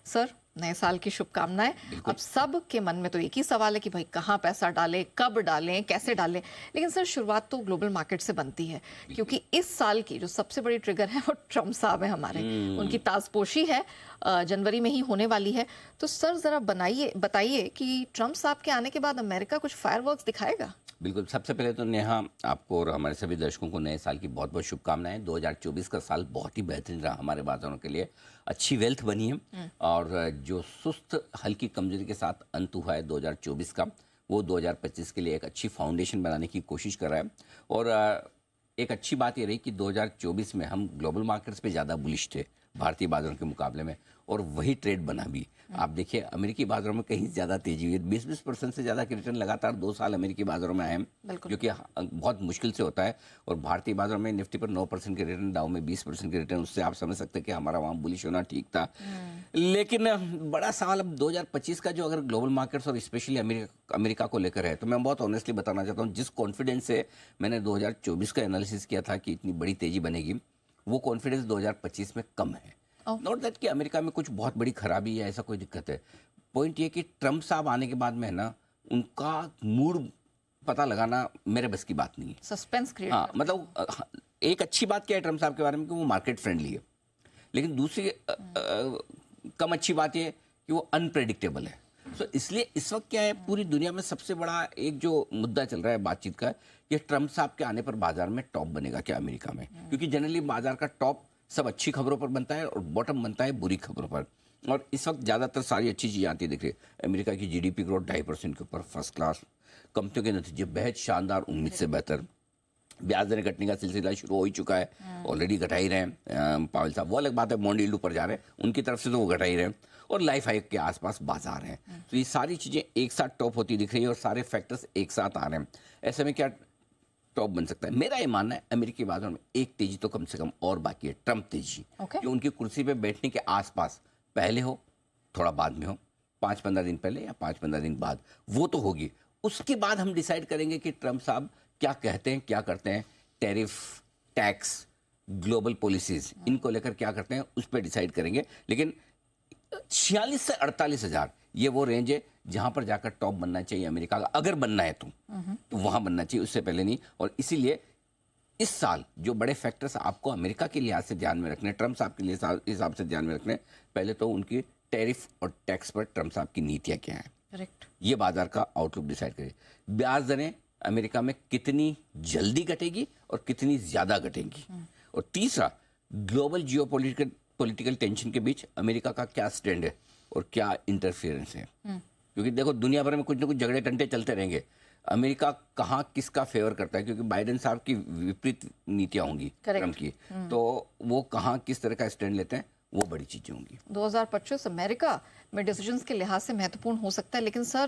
Sir, नए साल की शुभकामनाएं। अब सब के मन में तो एक ही सवाल है कि भाई कहाँ पैसा डालें, कब डालें, कैसे डालें। लेकिन सर, शुरुआत तो ग्लोबल मार्केट से बनती है, क्योंकि इस साल की जो सबसे बड़ी ट्रिगर है वो ट्रम्प साहब है हमारे। उनकी ताजपोशी है, जनवरी में ही होने वाली है। तो सर जरा बताइए कि ट्रम्प साहब के आने के बाद अमेरिका कुछ फायरवर्क्स दिखाएगा? बिल्कुल। सबसे पहले तो नेहा, आपको और हमारे सभी दर्शकों को नए साल की बहुत बहुत शुभकामनाएं। 2024 का साल बहुत ही बेहतरीन रहा हमारे बाजारों के लिए। अच्छी वेल्थ बनी है और जो सुस्त हल्की कमजोरी के साथ अंत हुआ है 2024 का, वो 2025 के लिए एक अच्छी फाउंडेशन बनाने की कोशिश कर रहा है। और एक अच्छी बात ये रही कि 2024 में हम ग्लोबल मार्केट्स पे ज़्यादा बुलिश थे भारतीय बाजारों के मुकाबले में, और वही ट्रेड बना भी। आप देखिए, अमेरिकी बाजारों में कहीं ज़्यादा तेजी हुई है। 20% से ज़्यादा के रिटर्न लगातार 2 साल अमेरिकी बाजारों में आए हैं, जो कि बहुत मुश्किल से होता है। और भारतीय बाजारों में निफ्टी पर 9% के रिटर्न, डाउ में 20% के रिटर्न। उससे आप समझ सकते हैं कि हमारा वहाँ बुलिश होना ठीक था। लेकिन बड़ा सवाल अब 2025 का जो अगर ग्लोबल मार्केट्स और स्पेशली अमेरिका को लेकर है, तो मैं बहुत ऑनेस्टली बताना चाहता हूँ, जिस कॉन्फिडेंस से मैंने 2024 का एनालिसिस किया था कि इतनी बड़ी तेजी बनेगी, वो कॉन्फिडेंस 2025 में कम है। नॉट दैट कि अमेरिका में कुछ बहुत बड़ी खराबी है, ऐसा कोई दिक्कत है। पॉइंट ये कि ट्रम्प साहब आने के बाद में ना, उनका मूड पता लगाना मेरे बस की बात नहीं है। Suspense create. हाँ, मतलब एक अच्छी बात क्या है ट्रम्प साहब के बारे में कि वो मार्केट फ्रेंडली है। लेकिन दूसरी कम अच्छी बात ये कि वो अनप्रेडिक्टेबल है। सो इसलिए इस वक्त क्या है, पूरी दुनिया में सबसे बड़ा एक जो मुद्दा चल रहा है बातचीत का, ये ट्रम्प साहब के आने पर बाजार में टॉप बनेगा क्या अमेरिका में। क्योंकि जनरली बाजार का टॉप सब अच्छी खबरों पर बनता है और बॉटम बनता है बुरी खबरों पर। और इस वक्त ज़्यादातर सारी अच्छी चीज़ें आती दिख रही है। अमेरिका की जीडीपी ग्रोथ 2.5% के ऊपर, फर्स्ट क्लास। कंपनियों के नतीजे बेहद शानदार, उम्मीद से बेहतर। ब्याज दरें घटने का सिलसिला शुरू हो ही चुका है, ऑलरेडी घटा ही रहे हैं पावेल साहब। वो अलग बात है, बॉन्ड यील्ड ऊपर जा रहे हैं, उनकी तरफ से तो वो घटा ही रहे हैं। और लाइफ हाइक के आसपास बाजार हैं। तो ये सारी चीज़ें एक साथ टॉप होती दिख रही है और सारे फैक्टर्स एक साथ आ रहे हैं। ऐसे में क्या टॉप बन सकता है? मेरा ये मानना है अमेरिकी बाजार में एक तेजी तो कम से कम और बाकी है, ट्रम्प तेजी। जो उनकी कुर्सी पे बैठने के आसपास पहले हो, थोड़ा बाद में हो, 5-15 दिन पहले या 5-15 दिन बाद, वो तो होगी। उसके बाद हम डिसाइड करेंगे कि ट्रम्प साहब क्या कहते हैं, क्या करते हैं। टैरिफ, टैक्स, ग्लोबल पॉलिसीज, इनको लेकर क्या करते हैं, उस पर डिसाइड करेंगे। लेकिन 46 से 48 हजार ये वो रेंज है जहां पर जाकर टॉप बनना चाहिए अमेरिका का। अगर बनना है तो वहां बनना चाहिए, उससे पहले नहीं। और इसीलिए इस साल जो बड़े फैक्टर्स आपको अमेरिका के लिहाज से ध्यान में रखने, ट्रम्प साहब के हिसाब से ध्यान में रखने, पहले तो उनकी टैरिफ और टैक्स पर ट्रम्प साहब की नीतियां क्या है। करेक्ट। ये बाजार का आउटलुक डिसाइड करे। ब्याज दरें अमेरिका में कितनी जल्दी घटेगी और कितनी ज्यादा घटेगी। और तीसरा, ग्लोबल जियोपॉलिटिकल टेंशन के बीच अमेरिका का क्या स्टैंड है और क्या इंटरफेरेंस है। क्योंकि देखो, दुनिया भर में कुछ ना कुछ झगड़े टंटे चलते रहेंगे। अमेरिका कहाँ किसका फेवर करता है, क्योंकि बाइडेन साहब की विपरीत नीतियां होंगी ट्रम्प की, तो वो कहाँ किस तरह का स्टैंड लेते हैं, वो बड़ी चीजें होंगी। 2025 अमेरिका में डिसीजंस के लिहाज से महत्वपूर्ण हो सकता है। लेकिन सर,